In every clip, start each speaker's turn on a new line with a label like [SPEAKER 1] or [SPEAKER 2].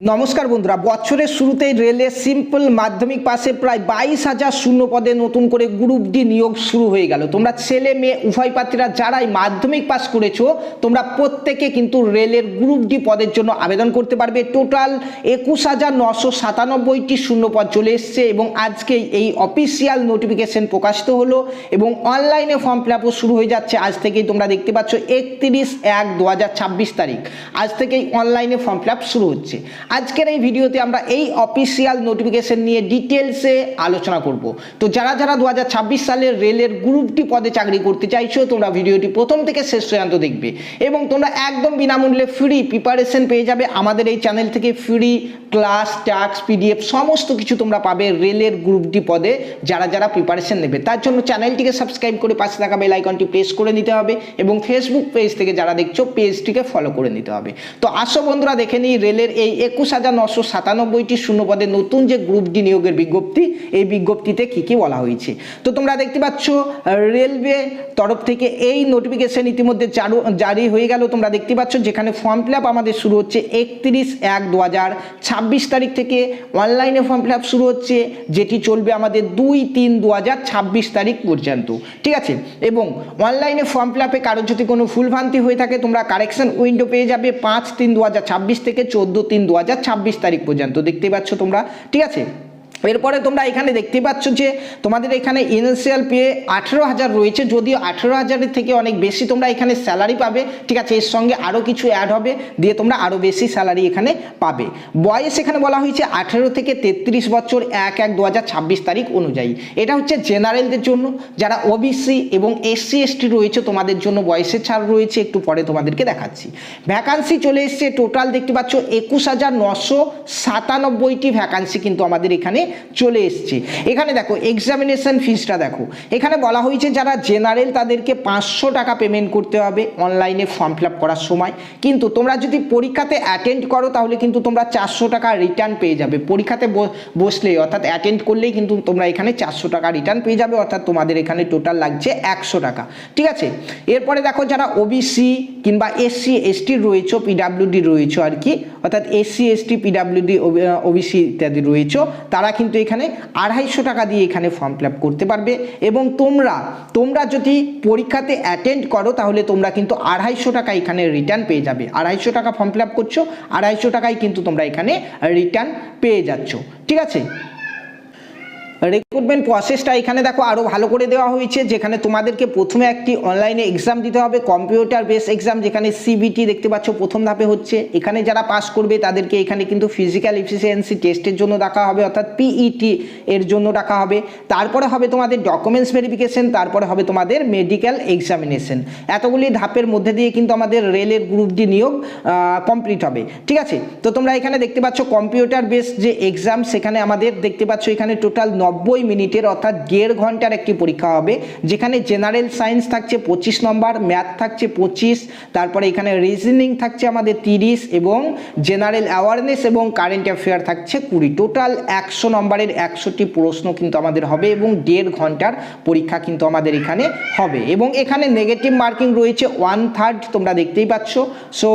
[SPEAKER 1] নমস্কার বন্ধুরা, বছরের শুরুতেই রেলের সিম্পল মাধ্যমিক পাশে প্রায় 22,000 শূন্য পদে নতুন করে গ্রুপ ডি নিয়োগ শুরু হয়ে গেল। তোমরা ছেলে মেয়ে উভয় প্রার্থীরা যারাই মাধ্যমিক পাস করেছো তোমরা প্রত্যেকে কিন্তু রেলের গ্রুপ ডি পদের জন্য আবেদন করতে পারবে। টোটাল 21,997টি শূন্য পদ চলে এসছে এবং আজকে এই অফিসিয়াল নোটিফিকেশন প্রকাশিত হলো এবং অনলাইনে ফর্ম ফিল আপও শুরু হয়ে যাচ্ছে। আজ থেকেই তোমরা দেখতে পাচ্ছ 31/1/2026 তারিখ আজ থেকেই অনলাইনে ফর্ম ফিল আপ শুরু হচ্ছে। আজকের এই ভিডিওতে আমরা এই অফিসিয়াল নোটিফিকেশন নিয়ে ডিটেলসে আলোচনা করব। তো যারা যারা 2026 সালের রেলের গ্রুপ ডি পদে চাকরি করতে চাইছো তোমরা ভিডিওটি প্রথম থেকে শেষ পর্যন্ত দেখবে এবং তোমরা একদম বিনামূল্যে ফ্রি প্রিপারেশন পেয়ে যাবে। আমাদের এই চ্যানেল থেকে ফ্রি ক্লাস, টাস্ক, পিডিএফ সমস্ত কিছু তোমরা পাবে রেলের গ্রুপ ডি পদে যারা যারা প্রিপারেশন নেবে। তার জন্য চ্যানেলটিকে সাবস্ক্রাইব করে পাশে থাকা বেল আইকনটি প্রেস করে নিতে হবে এবং ফেসবুক পেজ থেকে যারা দেখছো পেজটিকে ফলো করে নিতে হবে। তো আসো বন্ধুরা দেখে নিই রেলের এই 21,997টি শূন্য পদে নতুন যে গ্রুপ ডি নিয়োগের বিজ্ঞপ্তি, এই বিজ্ঞপ্তিতে কি কি বলা হয়েছে। তো তোমরা দেখতে পাচ্ছ রেলওয়ে তরফ থেকে এই নোটিফিকেশন ইতিমধ্যে জারি হয়ে গেল। তোমরা দেখতে পাচ্ছ যেখানে ফর্ম ফিল আপ আমাদের শুরু হচ্ছে 31/1/2026 তারিখ থেকে অনলাইনে ফর্ম ফিল আপ শুরু হচ্ছে, যেটি চলবে আমাদের 2/3/2026 তারিখ পর্যন্ত। ঠিক আছে, এবং অনলাইনে ফর্ম ফিল আপে কারোর যদি কোনো ভুলভ্রান্তি হয়ে থাকে তোমরা কারেকশন উইন্ডো পেয়ে যাবে 5/3/2026 থেকে 14/3/2026 তারিখ পর্যন্ত। দেখতে পাচ্ছ তোমরা, ঠিক আছে। এরপরে তোমরা এখানে দেখতে পাচ্ছ যে তোমাদের এখানে ইনিশিয়াল পে 18,000 রয়েছে, যদিও 18,000-এর থেকে অনেক বেশি তোমরা এখানে স্যালারি পাবে। ঠিক আছে, এর সঙ্গে আরও কিছু অ্যাড হবে, দিয়ে তোমরা আরও বেশি স্যালারি এখানে পাবে। বয়স এখানে বলা হয়েছে 18 থেকে 33 বছর 1/1/2026 তারিখ অনুযায়ী। এটা হচ্ছে জেনারেলদের জন্য। যারা ওবিসি এবং SC ST রয়েছে তোমাদের জন্য বয়সের ছাড় রয়েছে, একটু পরে তোমাদেরকে দেখাচ্ছি। ভ্যাকান্সি চলে এসছে টোটাল দেখতে পাচ্ছ 21,997টি ভ্যাকান্সি কিন্তু আমাদের এখানে চলে এসছে। এখানে দেখো এক্সামিনেশন ফিসটা দেখো, এখানে বলা হয়েছে যারা জেনারেল তাদেরকে 500 টাকা পেমেন্ট করতে হবে অনলাইনে ফর্ম ফিল আপ করার সময়। কিন্তু তোমরা যদি পরীক্ষাতে অ্যাটেন্ড করো তাহলে কিন্তু তোমরা 400 টাকা রিটার্ন পেয়ে যাবে। পরীক্ষাতে বসলেই অর্থাৎ অ্যাটেন্ড করলেই কিন্তু তোমরা এখানে 400 টাকা রিটার্ন পেয়ে যাবে, অর্থাৎ তোমাদের এখানে টোটাল লাগছে 100 টাকা। ঠিক আছে, এরপরে দেখো যারা ওবিসি কিংবা SC ST রয়েছে, PWD রয়েছে আর কি, অর্থাৎ SC ST PWD OBC ইত্যাদি রয়েছে, তারা কিন্তু এখানে 250 টাকা দিয়ে এখানে ফর্ম ফিল আপ করতে পারবে। এবং তোমরা যদি পরীক্ষাতে অ্যাটেন্ড করো তাহলে তোমরা কিন্তু 250 টাকা এখানে রিটার্ন পেয়ে যাবে। 250 টাকা ফর্ম ফিল আপ করছো, 250 টাকায় কিন্তু তোমরা এখানে রিটার্ন পেয়ে যাচ্ছ। ঠিক আছে, রিক্রুটমেন্ট প্রসেসটা এখানে দেখো আরও ভালো করে দেওয়া হয়েছে, যেখানে তোমাদেরকে প্রথমে একটি অনলাইনে এক্সাম দিতে হবে, কম্পিউটার বেস এক্সাম, যেখানে CBT দেখতে পাচ্ছ প্রথম ধাপে হচ্ছে। এখানে যারা পাস করবে তাদেরকে এখানে কিন্তু ফিজিক্যাল এফিসিয়েন্সি টেস্টের জন্য ডাকা হবে, অর্থাৎ PET এর জন্য ডাকা হবে। তারপরে হবে তোমাদের ডকুমেন্টস ভেরিফিকেশন, তারপরে হবে তোমাদের মেডিকেল এক্সামিনেশন। এতগুলি ধাপের মধ্যে দিয়ে কিন্তু আমাদের রেলের গ্রুপ ডি নিয়োগ কমপ্লিট হবে। ঠিক আছে, তো তোমরা এখানে দেখতে পাচ্ছ কম্পিউটার বেস যে এক্সাম, সেখানে আমাদের দেখতে পাচ্ছ এখানে টোটাল 90 মিনিটের অর্থাৎ 1.5 ঘন্টার একটি পরীক্ষা হবে, যেখানে জেনারেল সায়েন্স থাকছে 25 নম্বর, ম্যাথ থাকছে 25, তারপরে এখানে রিজনিং থাকছে আমাদের 30 এবং জেনারেল অ্যাওয়ারনেস এবং কারেন্ট অ্যাফেয়ার থাকছে 20। টোটাল 100 নম্বরের 100টি প্রশ্ন কিন্তু আমাদের হবে এবং 1.5 ঘন্টার পরীক্ষা কিন্তু আমাদের এখানে হবে। এবং এখানে নেগেটিভ মার্কিং রয়েছে 1/3, তোমরা দেখতেই পাচ্ছ। সো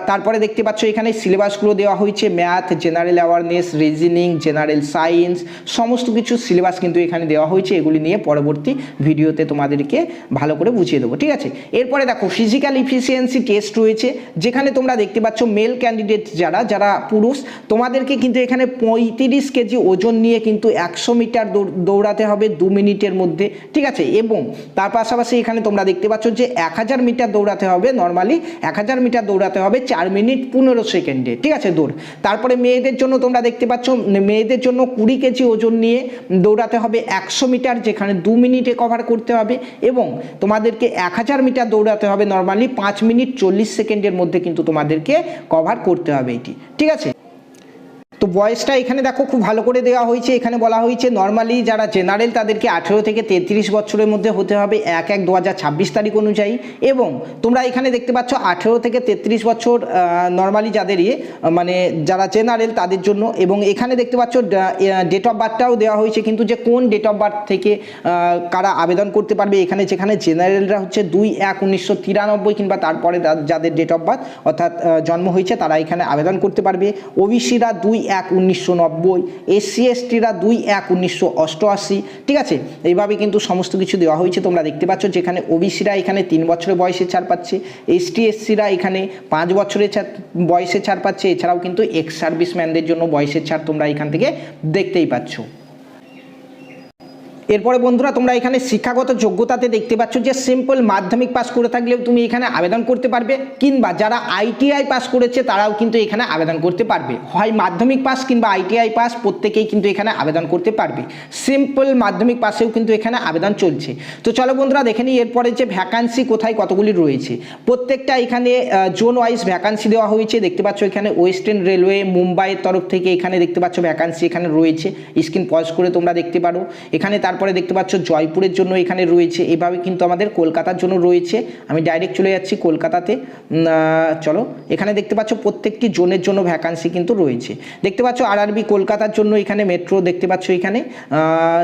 [SPEAKER 1] তারপরে দেখতে পাচ্ছ এখানে সিলেবাসগুলো দেওয়া হয়েছে, math, general awareness, reasoning, general science, সমস্ত কিছু সিলেবাস কিন্তু এখানে দেওয়া হয়েছে। এগুলি নিয়ে পরবর্তী ভিডিওতে তোমাদেরকে ভালো করে বুঝিয়ে দেবো। ঠিক আছে, এরপরে দেখো ফিজিক্যাল এফিসিয়েন্সি টেস্ট রয়েছে, যেখানে তোমরা দেখতে পাচ্ছ মেল ক্যান্ডিডেট যারা পুরুষ, তোমাদেরকে কিন্তু এখানে 35 কেজি ওজন নিয়ে কিন্তু 100 মিটার দৌড়াতে হবে 2 মিনিটের মধ্যে। ঠিক আছে, এবং তার পাশাপাশি এখানে তোমরা দেখতে পাচ্ছ যে 1000 মিটার দৌড়াতে হবে, নর্মালি 1000 মিটার দৌড়াতে হবে 4 মিনিট 15 সেকেন্ডে। ঠিক আছে, দৌড়। তারপরে মেয়েদের জন্য তোমরা দেখতে পাচ্ছ মেয়েদের জন্য 20 কেজি ওজন নিয়ে দৌড়াতে হবে 100 মিটার, যেখানে 2 মিনিটে কভার করতে হবে, এবং তোমাদেরকে 1000 মিটার দৌড়াতে হবে নর্মালি 5 মিনিট 40 সেকেন্ডের মধ্যে কিন্তু তোমাদেরকে কভার করতে হবে এটি। ঠিক আছে, তো বয়সটা এখানে দেখো খুব ভালো করে দেওয়া হয়েছে, এখানে বলা হয়েছে নর্মালি যারা জেনারেল তাদেরকে 18 থেকে 33 বছরের মধ্যে হতে হবে 1/1/2026 তারিখ অনুযায়ী, এবং তোমরা এখানে দেখতে পাচ্ছ 18 থেকে 33 বছর নর্মালি যাদের মানে যারা জেনারেল তাদের জন্য, এবং এখানে দেখতে পাচ্ছ ডেট অফ বার্থটাও দেওয়া হয়েছে কিন্তু যে কোন ডেট অফ বার্থ থেকে কারা আবেদন করতে পারবে। এখানে যেখানে জেনারেলরা হচ্ছে 2/1/1993 কিংবা তারপরে যাদের ডেট অফ বার্থ অর্থাৎ জন্ম হয়েছে তারা এখানে আবেদন করতে পারবে। ওবিসিরা 2/1/1990, এসসি এসটিরা 2/1/1988, ঠিক আছে। এইভাবে কিন্তু সমস্ত কিছু দেওয়া হয়েছে তোমরা দেখতে পাচ্ছ, যেখানে ওবিসিরা এখানে 3 বছরের বয়সে ছাড় পাচ্ছে, এসটি এসসিরা এখানে 5 বছরের বয়সে ছাড় পাচ্ছে, এছাড়াও কিন্তু এক্স সার্ভিসম্যানদের জন্য বয়সের ছাড় তোমরা এখান থেকে দেখতেই পাচ্ছ। এরপরে বন্ধুরা তোমরা এখানে শিক্ষাগত যোগ্যতাতে দেখতে পাচ্ছ যে সিম্পল মাধ্যমিক পাস করে থাকলেও তুমি এখানে আবেদন করতে পারবে, কিংবা যারা আইটিআই পাস করেছে তারাও কিন্তু এখানে আবেদন করতে পারবে। হয় মাধ্যমিক পাস কিংবা আইটিআই পাস প্রত্যেকেই কিন্তু এখানে আবেদন করতে পারবে। সিম্পল মাধ্যমিক পাসেও কিন্তু এখানে আবেদন চলছে। তো চলো বন্ধুরা দেখে নিই এরপরে যে ভ্যাকান্সি কোথায় কতগুলি রয়েছে। প্রত্যেকটা এখানে জোন ওয়াইজ ভ্যাকান্সি দেওয়া হয়েছে, দেখতে পাচ্ছ এখানে ওয়েস্টার্ন রেলওয়ে মুম্বাইয়ের তরফ থেকে এখানে দেখতে পাচ্ছ ভ্যাকান্সি এখানে রয়েছে, স্ক্রিন পজ করে তোমরা দেখতে পারো। এখানে তারপরে দেখতে পাচ্ছ জয়পুরের জন্য এখানে রয়েছে, এভাবে কিন্তু আমাদের কলকাতার জন্য রয়েছে। আমি ডাইরেক্ট চলে যাচ্ছি কলকাতাতে, চলো এখানে দেখতে পাচ্ছ প্রত্যেকটি জোনের জন্য ভ্যাকান্সি কিন্তু রয়েছে। দেখতে পাচ্ছ আরআরবি কলকাতার জন্য এখানে মেট্রো দেখতে পাচ্ছ এখানে।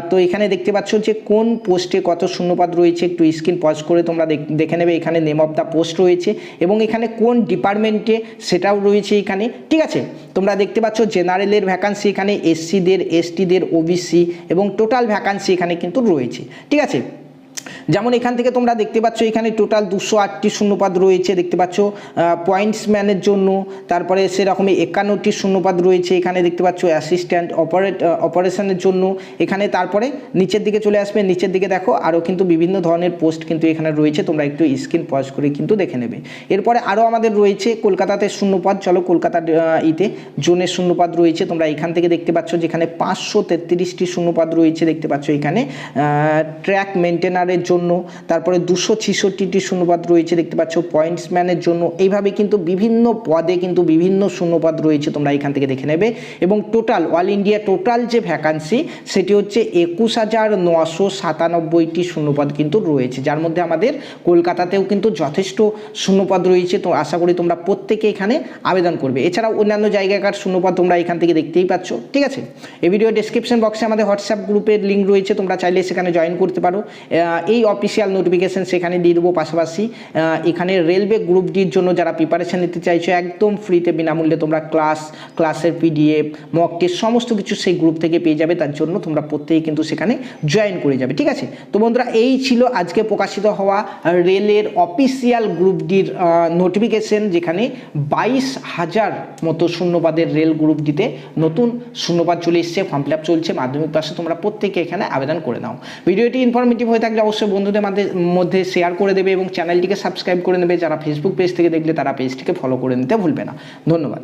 [SPEAKER 1] তো এখানে দেখতে পাচ্ছ যে কোন পোস্টে কত শূন্যপদ রয়েছে, একটু স্ক্রিন পজ করে তোমরা দেখে নেবে। এখানে নেম অফ দ্য পোস্ট রয়েছে এবং এখানে কোন ডিপার্টমেন্টে সেটাও রয়েছে এখানে, ঠিক আছে। তোমরা দেখতে পাচ্ছ জেনারেলের ভ্যাকান্সি এখানে, এসসিদের, এসটিদের, ওবিসি এবং টোটাল ভ্যাকান্সি এখানে কিন্তু রয়েছে, ঠিক আছে। যেমন এখান থেকে তোমরা দেখতে পাচ্ছ এখানে টোটাল 208টি শূন্যপদ রয়েছে, দেখতে পাচ্ছ পয়েন্টসম্যানের জন্য, তারপরে সেরকমই 51টি শূন্যপদ রয়েছে এখানে দেখতে পাচ্ছ অ্যাসিস্ট্যান্ট অপারেশনের জন্য এখানে। তারপরে নিচের দিকে চলে আসবে, নিচের দিকে দেখো আরও কিন্তু বিভিন্ন ধরনের পোস্ট কিন্তু এখানে রয়েছে, তোমরা একটু স্ক্রিন পজ করে কিন্তু দেখে নেবে। এরপরে আরও আমাদের রয়েছে কলকাতাতে শূন্যপদ, চলো কলকাতার জোনের শূন্যপদ রয়েছে, তোমরা এখান থেকে দেখতে পাচ্ছ যেখানে 533টি শূন্যপদ রয়েছে, দেখতে পাচ্ছ এখানে ট্র্যাক মেনটেনারের জন্য, তারপরে 266টি শূন্যপদ রয়েছে দেখতে পাচ্ছ পয়েন্টসম্যানের জন্য। এইভাবে কিন্তু বিভিন্ন পদে কিন্তু বিভিন্ন শূন্যপদ রয়েছে, তোমরা এখান থেকে দেখে নেবে। এবং টোটাল অল ইন্ডিয়া টোটাল যে ভ্যাকান্সি সেটি হচ্ছে 21,997টি শূন্যপদ কিন্তু রয়েছে, যার মধ্যে আমাদের কলকাতাতেও কিন্তু যথেষ্ট শূন্যপদ রয়েছে। তো আশা করি তোমরা প্রত্যেকে এখানে আবেদন করবে। এছাড়াও অন্যান্য জায়গাকার শূন্যপদ তোমরা এখান থেকে দেখতেই পাচ্ছ, ঠিক আছে। এই ভিডিও ডেসক্রিপশন বক্সে আমাদের হোয়াটসঅ্যাপ গ্রুপের লিঙ্ক রয়েছে, তোমরা চাইলে সেখানে জয়েন করতে পারো। এই অফিসিয়াল নোটিফিকেশন সেখানে দিয়ে দেবো। পাশাপাশি এখানে রেলওয়ে গ্রুপ ডির জন্য যারা প্রিপারেশন নিতে চাইছো একদম ফ্রিতে বিনামূল্যে তোমরা ক্লাসের পিডিএফ মক টেস্ট সমস্ত কিছু সেই গ্রুপ থেকে পেয়ে যাবে, তার জন্য তোমরা প্রত্যেকেই কিন্তু সেখানে জয়েন করে যাবে, ঠিক আছে। তো বন্ধুরা এই ছিল আজকে প্রকাশিত হওয়া রেলের অফিসিয়াল গ্রুপ ডির নোটিফিকেশন, যেখানে 22,000 মতো শূন্যপদের রেল গ্রুপ ডিতে নতুন শূন্যপদ চলে এসছে, ফর্ম ফিল আপ চলছে। মাধ্যমিক পাশে তোমরা প্রত্যেকে এখানে আবেদন করে নাও। ভিডিওটি ইনফরমেটিভ হয়ে থাকলে অবশ্যই বন্ধুদের মধ্যে শেয়ার করে দেবে এবং চ্যানেলটিকে সাবস্ক্রাইব করে নেবে। যারা ফেসবুক পেজ থেকে দেখলে তারা পেজটিকে ফলো করে নিতে ভুলবে না। ধন্যবাদ।